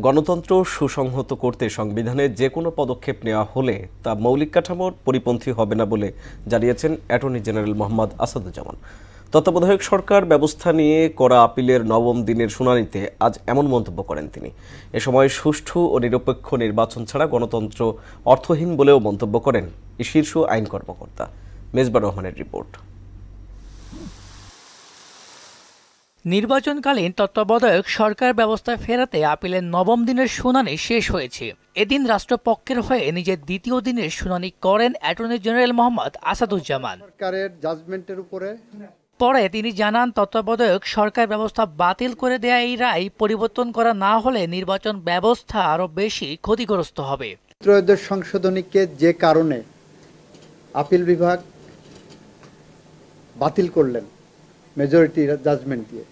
গণতন্ত্র সুসংহত করতে সংবিধানে যে কোনো পদক্ষেপ নেওয়া হলে তা মৌলিক কাঠামোর পরিপন্থী হবে না বলে জানিয়েছেন অ্যাটর্নি জেনারেল মোহাম্মদ আসাদুজ্জামান। তত্ত্বাবধায়ক সরকার ব্যবস্থা নিয়ে করা আপিলের নবম দিনের শুনানিতে আজ এমন মন্তব্য করেন তিনি। এ সময় সুষ্ঠু ও নিরপেক্ষ নির্বাচন ছাড়া গণতন্ত্র অর্থহীন বলেও মন্তব্য করেন শীর্ষ আইন কর্মকর্তা। মেজবা রহমানের রিপোর্ট। নির্বাচনকালীন তত্ত্বাবধায়ক সরকার ব্যবস্থা ফেরাতে আপিলের নবম দিনের শুনানি শেষ হয়েছে। এদিন রাষ্ট্রপক্ষের হয়ে নিজের দ্বিতীয় দিনের শুনানি করেন অ্যাটর্নি জেনারেল মোহাম্মদ আসাদুজ্জামান। সরকারের জাজমেন্টের উপরে পরে তিনি জানান, তত্ত্বাবধায়ক সরকার ব্যবস্থা বাতিল করে দেয়া এই রায় পরিবর্তন করা না হলে নির্বাচন ব্যবস্থা আরো বেশি ক্ষতিগ্রস্ত হবে। ত্রয়োদশ সংশোধনীকে যে কারণে আপিল বিভাগ বাতিল করলেন মেজরিটি জাজমেন্ট দিয়ে,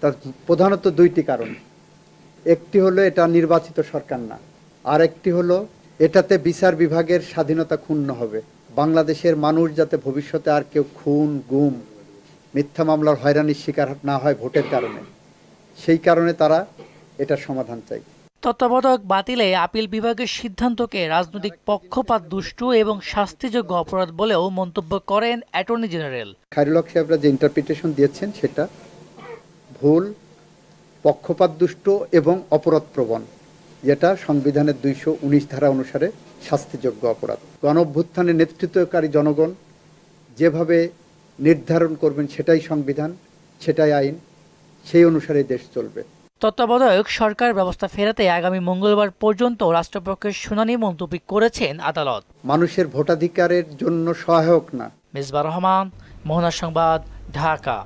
তার প্রধানত দুইটি কারণ। একটি হলো এটা নির্বাচিত সরকার না, আর একটি হলো এটাতে বিচার বিভাগের স্বাধীনতা ক্ষুণ্ণ হবে। বাংলাদেশের মানুষ যাতে ভবিষ্যতে আর কেউ খুন, গুম, মিথ্যা মামলার হয়রানির শিকার না হয় ভোটের কারণে, সেই কারণে তারা এটার সমাধান চাই। তত্ত্বাবধায়ক বাতিলে আপিল বিভাগের সিদ্ধান্তকে রাজনৈতিক পক্ষপাত দুষ্টু এবং শাস্তিযোগ্য অপরাধ বলেও মন্তব্য করেন অ্যাটর্নি জেনারেল। খায়রুল হক সাহেবরা যে ইন্টারপ্রিটেশন দিয়েছেন সেটা ভুল, পক্ষপাত দুষ্ট এবং অপরাধপ্রবণ, যেটা সংবিধানের 219 ধারা অনুসারে শাস্তিযোগ্য অপরাধ। গণঅভ্যুত্থানের নেতৃত্বকারী জনগণ যেভাবে নির্ধারণ করবেন সেটাই সংবিধান, সেটাই আইন, সেই অনুসারে দেশ চলবে। তত্ত্বাবধায়ক সরকার ব্যবস্থা ফেরাতে আগামী মঙ্গলবার পর্যন্ত রাষ্ট্রপক্ষের শুনানি মুলতবি করেছেন আদালত। মানুষের ভোটাধিকারের জন্য সহায়ক না। মেজবা রহমান, মোহনা সংবাদ, ঢাকা।